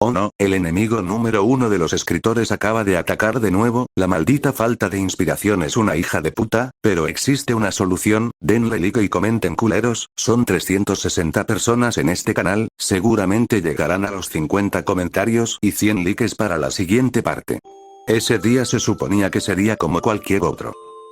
Oh no, el enemigo número uno de los escritores acaba de atacar de nuevo, la maldita falta de inspiración es una hija de puta, pero existe una solución, denle like y comenten culeros, son 360 personas en este canal, seguramente llegarán a los 50 comentarios y 100 likes para la siguiente parte. Ese día se suponía que sería como cualquier otro.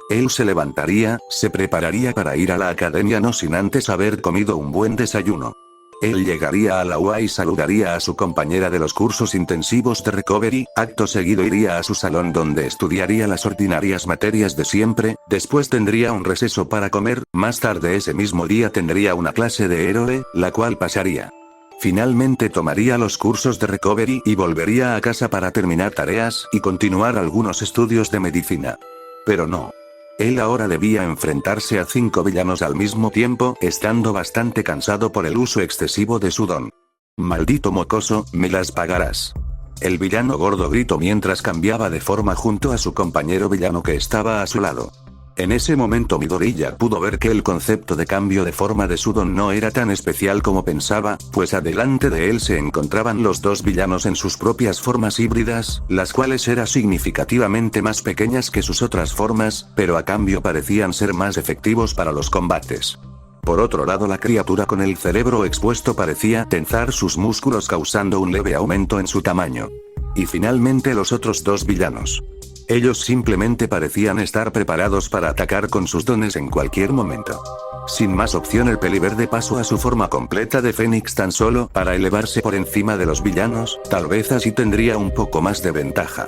Él se levantaría, se prepararía para ir a la academia no sin antes haber comido un buen desayuno. Él llegaría a la UA y saludaría a su compañera de los cursos intensivos de recovery, acto seguido iría a su salón donde estudiaría las ordinarias materias de siempre, después tendría un receso para comer, más tarde ese mismo día tendría una clase de héroe, la cual pasaría. Finalmente tomaría los cursos de recovery y volvería a casa para terminar tareas y continuar algunos estudios de medicina. Pero no. Él ahora debía enfrentarse a 5 villanos al mismo tiempo, estando bastante cansado por el uso excesivo de su don. Maldito mocoso, me las pagarás. El villano gordo gritó mientras cambiaba de forma junto a su compañero villano que estaba a su lado. En ese momento Midoriya pudo ver que el concepto de cambio de forma de su don no era tan especial como pensaba, pues adelante de él se encontraban los dos villanos en sus propias formas híbridas, las cuales eran significativamente más pequeñas que sus otras formas, pero a cambio parecían ser más efectivos para los combates. Por otro lado, la criatura con el cerebro expuesto parecía tensar sus músculos causando un leve aumento en su tamaño. Y finalmente los otros dos villanos. Ellos simplemente parecían estar preparados para atacar con sus dones en cualquier momento. Sin más opción, el peliverde pasó a su forma completa de Fénix tan solo para elevarse por encima de los villanos, tal vez así tendría un poco más de ventaja.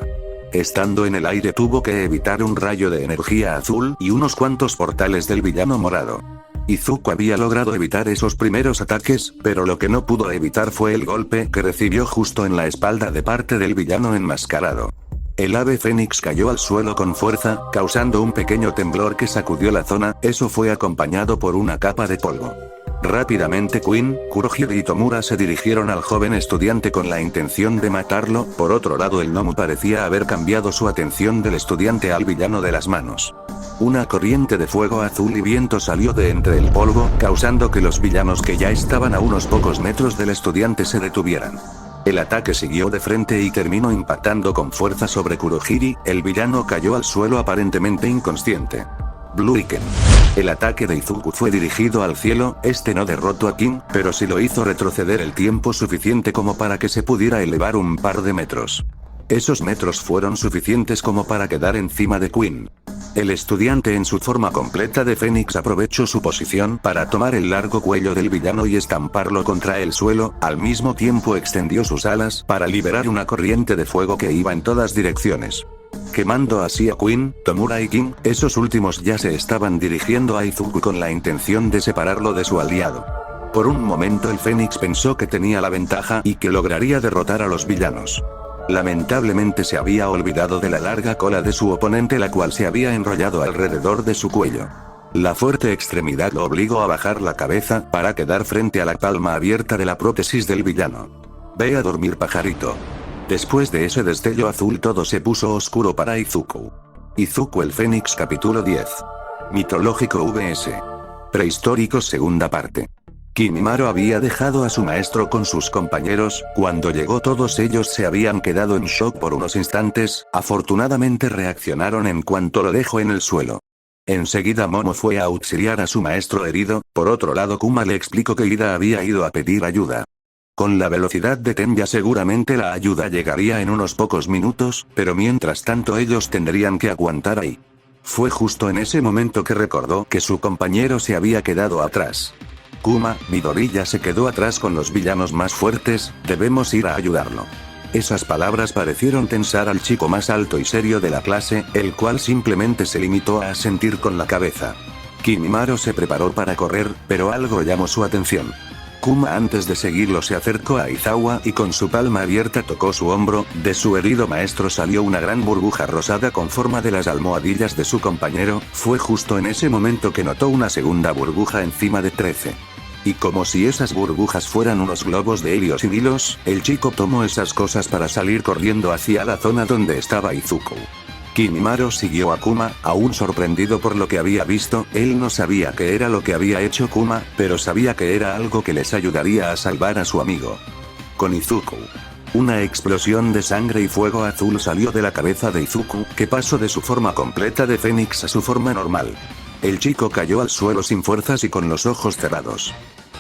Estando en el aire tuvo que evitar un rayo de energía azul y unos cuantos portales del villano morado. Izuku había logrado evitar esos primeros ataques, pero lo que no pudo evitar fue el golpe que recibió justo en la espalda de parte del villano enmascarado. El ave fénix cayó al suelo con fuerza, causando un pequeño temblor que sacudió la zona, eso fue acompañado por una capa de polvo. Rápidamente Queen, Kurohige y Tomura se dirigieron al joven estudiante con la intención de matarlo, por otro lado el gnomo parecía haber cambiado su atención del estudiante al villano de las manos. Una corriente de fuego azul y viento salió de entre el polvo, causando que los villanos que ya estaban a unos pocos metros del estudiante se detuvieran. El ataque siguió de frente y terminó impactando con fuerza sobre Kurohige, el villano cayó al suelo aparentemente inconsciente. Bluriken. El ataque de Izuku fue dirigido al cielo, este no derrotó a King, pero sí lo hizo retroceder el tiempo suficiente como para que se pudiera elevar un par de metros. Esos metros fueron suficientes como para quedar encima de Queen. El estudiante en su forma completa de Fénix aprovechó su posición para tomar el largo cuello del villano y estamparlo contra el suelo, al mismo tiempo extendió sus alas para liberar una corriente de fuego que iba en todas direcciones. Quemando así a Queen, Tomura y King, esos últimos ya se estaban dirigiendo a Izuku con la intención de separarlo de su aliado. Por un momento el Fénix pensó que tenía la ventaja y que lograría derrotar a los villanos. Lamentablemente se había olvidado de la larga cola de su oponente, la cual se había enrollado alrededor de su cuello. La fuerte extremidad lo obligó a bajar la cabeza para quedar frente a la palma abierta de la prótesis del villano. Ve a dormir, pajarito. Después de ese destello azul todo se puso oscuro para Izuku. Izuku el Fénix capítulo 10. Mitológico vs. Prehistórico segunda parte. Kimimaro había dejado a su maestro con sus compañeros, cuando llegó todos ellos se habían quedado en shock por unos instantes, afortunadamente reaccionaron en cuanto lo dejó en el suelo. Enseguida Momo fue a auxiliar a su maestro herido, por otro lado Kuma le explicó que Ida había ido a pedir ayuda. Con la velocidad de Tenya seguramente la ayuda llegaría en unos pocos minutos, pero mientras tanto ellos tendrían que aguantar ahí. Fue justo en ese momento que recordó que su compañero se había quedado atrás. Kuma, Midoriya se quedó atrás con los villanos más fuertes, debemos ir a ayudarlo. Esas palabras parecieron tensar al chico más alto y serio de la clase, el cual simplemente se limitó a asentir con la cabeza. Kimimaro se preparó para correr, pero algo llamó su atención. Kuma antes de seguirlo se acercó a Aizawa y con su palma abierta tocó su hombro, de su herido maestro salió una gran burbuja rosada con forma de las almohadillas de su compañero, fue justo en ese momento que notó una segunda burbuja encima de 13. Y como si esas burbujas fueran unos globos de helio sin hilos, el chico tomó esas cosas para salir corriendo hacia la zona donde estaba Izuku. Kimimaro siguió a Kuma, aún sorprendido por lo que había visto, él no sabía qué era lo que había hecho Kuma, pero sabía que era algo que les ayudaría a salvar a su amigo. Con Izuku. Una explosión de sangre y fuego azul salió de la cabeza de Izuku, que pasó de su forma completa de fénix a su forma normal. El chico cayó al suelo sin fuerzas y con los ojos cerrados.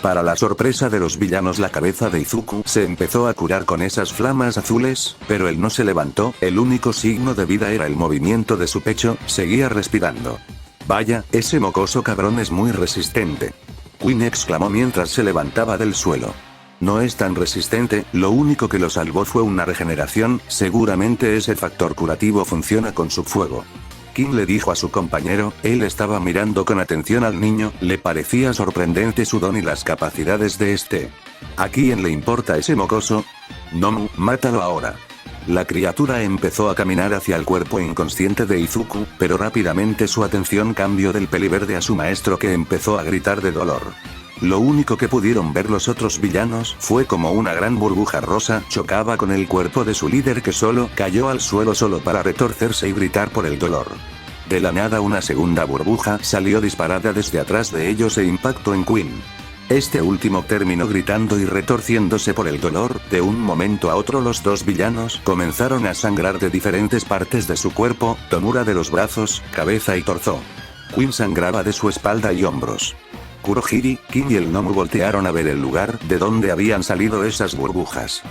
Para la sorpresa de los villanos, la cabeza de Izuku se empezó a curar con esas flamas azules, pero él no se levantó, el único signo de vida era el movimiento de su pecho, seguía respirando. Vaya, ese mocoso cabrón es muy resistente. Queen exclamó mientras se levantaba del suelo. No es tan resistente, lo único que lo salvó fue una regeneración, seguramente ese factor curativo funciona con su fuego. Kim le dijo a su compañero, él estaba mirando con atención al niño, le parecía sorprendente su don y las capacidades de este. ¿A quién le importa ese mocoso? Nomu, mátalo ahora. La criatura empezó a caminar hacia el cuerpo inconsciente de Izuku, pero rápidamente su atención cambió del peliverde a su maestro, que empezó a gritar de dolor. Lo único que pudieron ver los otros villanos fue como una gran burbuja rosa chocaba con el cuerpo de su líder, que solo cayó al suelo solo para retorcerse y gritar por el dolor. De la nada una segunda burbuja salió disparada desde atrás de ellos e impactó en Queen. Este último terminó gritando y retorciéndose por el dolor. De un momento a otro los dos villanos comenzaron a sangrar de diferentes partes de su cuerpo, Tomura de los brazos, cabeza y torso. Queen sangraba de su espalda y hombros. Kurohiri, Kim y el Nomu voltearon a ver el lugar de donde habían salido esas burbujas.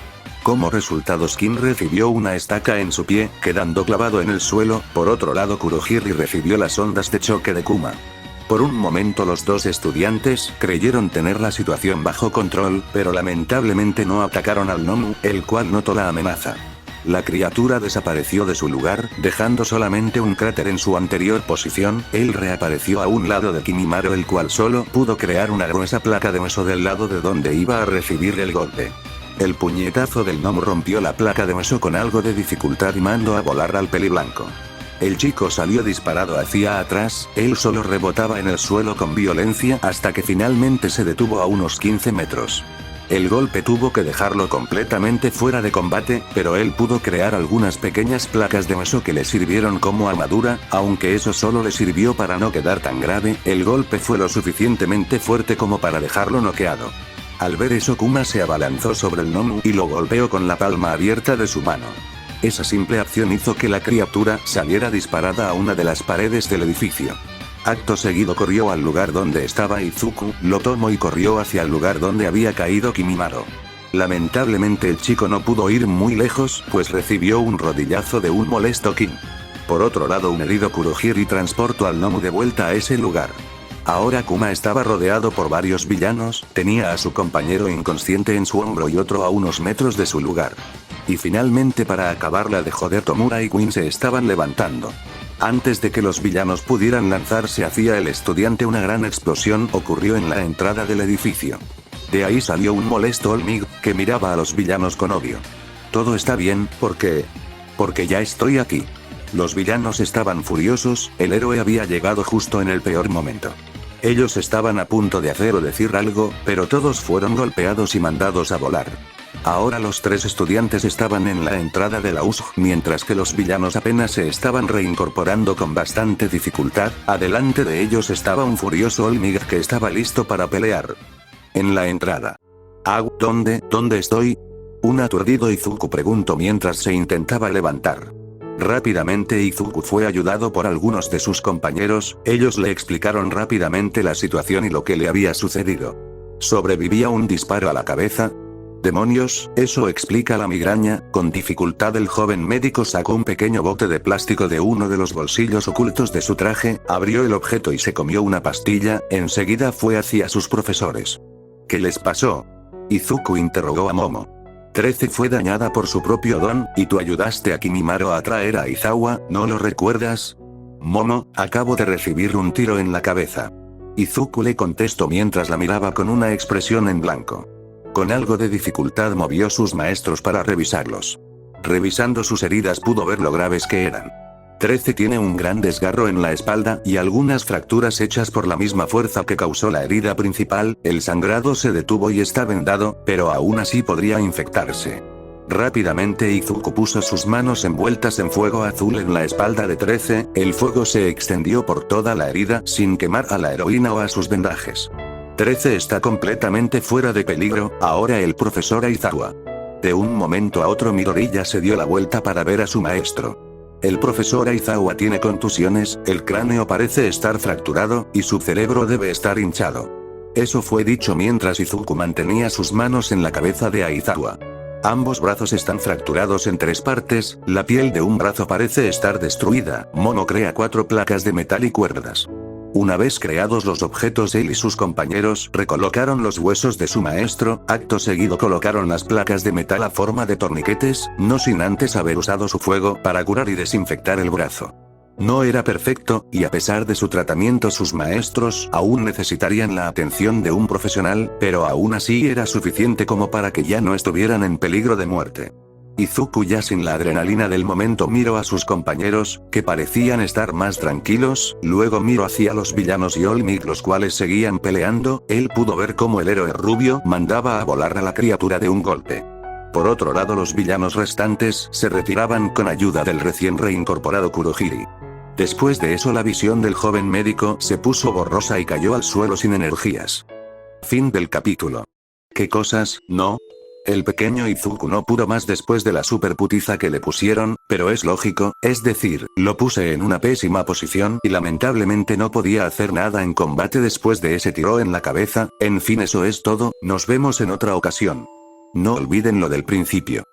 Como resultado, Kim recibió una estaca en su pie, quedando clavado en el suelo. Por otro lado, Kurohiri recibió las ondas de choque de Kuma. Por un momento los dos estudiantes creyeron tener la situación bajo control, pero lamentablemente no atacaron al Nomu, el cual notó la amenaza. La criatura desapareció de su lugar, dejando solamente un cráter en su anterior posición. Él reapareció a un lado de Kimimaro, el cual solo pudo crear una gruesa placa de hueso del lado de donde iba a recibir el golpe. El puñetazo del Nomu rompió la placa de hueso con algo de dificultad y mandó a volar al peliblanco. El chico salió disparado hacia atrás, él solo rebotaba en el suelo con violencia hasta que finalmente se detuvo a unos 15 metros. El golpe tuvo que dejarlo completamente fuera de combate, pero él pudo crear algunas pequeñas placas de hueso que le sirvieron como armadura, aunque eso solo le sirvió para no quedar tan grave. El golpe fue lo suficientemente fuerte como para dejarlo noqueado. Al ver eso, Kuma se abalanzó sobre el Nomu y lo golpeó con la palma abierta de su mano. Esa simple acción hizo que la criatura saliera disparada a una de las paredes del edificio. Acto seguido corrió al lugar donde estaba Izuku, lo tomó y corrió hacia el lugar donde había caído Kimimaro. Lamentablemente el chico no pudo ir muy lejos, pues recibió un rodillazo de un molesto Kim. Por otro lado, un herido Kurohiri transportó al Nomu de vuelta a ese lugar. Ahora Kuma estaba rodeado por varios villanos, tenía a su compañero inconsciente en su hombro y otro a unos metros de su lugar. Y finalmente, para acabarla de joder, Tomura y Queen se estaban levantando. Antes de que los villanos pudieran lanzarse hacia el estudiante, una gran explosión ocurrió en la entrada del edificio. De ahí salió un molesto Olmig, que miraba a los villanos con odio. Todo está bien, ¿por qué? Porque ya estoy aquí. Los villanos estaban furiosos, el héroe había llegado justo en el peor momento. Ellos estaban a punto de hacer o decir algo, pero todos fueron golpeados y mandados a volar. Ahora los tres estudiantes estaban en la entrada de la USG, mientras que los villanos apenas se estaban reincorporando con bastante dificultad. Adelante de ellos estaba un furioso Olmig que estaba listo para pelear. En la entrada. ¿Dónde estoy? Un aturdido Izuku preguntó mientras se intentaba levantar. Rápidamente Izuku fue ayudado por algunos de sus compañeros, ellos le explicaron rápidamente la situación y lo que le había sucedido. Sobrevivía un disparo a la cabeza. Demonios, eso explica la migraña. Con dificultad el joven médico sacó un pequeño bote de plástico de uno de los bolsillos ocultos de su traje, abrió el objeto y se comió una pastilla. Enseguida fue hacia sus profesores. ¿Qué les pasó? Izuku interrogó a Momo. 13 fue dañada por su propio don, y tú ayudaste a Kimimaro a traer a Izawa, ¿no lo recuerdas? Momo, acabo de recibir un tiro en la cabeza. Izuku le contestó mientras la miraba con una expresión en blanco. Con algo de dificultad movió sus maestros para revisarlos. Revisando sus heridas pudo ver lo graves que eran. 13 tiene un gran desgarro en la espalda y algunas fracturas hechas por la misma fuerza que causó la herida principal. El sangrado se detuvo y está vendado, pero aún así podría infectarse. Rápidamente Izuku puso sus manos envueltas en fuego azul en la espalda de 13, el fuego se extendió por toda la herida sin quemar a la heroína o a sus vendajes. 13 está completamente fuera de peligro, ahora el profesor Aizawa. De un momento a otro Midoriya se dio la vuelta para ver a su maestro. El profesor Aizawa tiene contusiones, el cráneo parece estar fracturado, y su cerebro debe estar hinchado. Eso fue dicho mientras Izuku mantenía sus manos en la cabeza de Aizawa. Ambos brazos están fracturados en 3 partes, la piel de un brazo parece estar destruida, Momo crea 4 placas de metal y cuerdas. Una vez creados los objetos, él y sus compañeros recolocaron los huesos de su maestro, acto seguido colocaron las placas de metal a forma de torniquetes, no sin antes haber usado su fuego para curar y desinfectar el brazo. No era perfecto, y a pesar de su tratamiento sus maestros aún necesitarían la atención de un profesional, pero aún así era suficiente como para que ya no estuvieran en peligro de muerte. Izuku, ya sin la adrenalina del momento, miró a sus compañeros, que parecían estar más tranquilos, luego miró hacia los villanos y All Might, los cuales seguían peleando. Él pudo ver cómo el héroe rubio mandaba a volar a la criatura de un golpe. Por otro lado, los villanos restantes se retiraban con ayuda del recién reincorporado Kurohiri. Después de eso, la visión del joven médico se puso borrosa y cayó al suelo sin energías. Fin del capítulo. ¿Qué cosas, no? El pequeño Izuku no pudo más después de la superputiza que le pusieron, pero es lógico, es decir, lo puse en una pésima posición y lamentablemente no podía hacer nada en combate después de ese tiro en la cabeza. En fin, eso es todo, nos vemos en otra ocasión. No olviden lo del principio.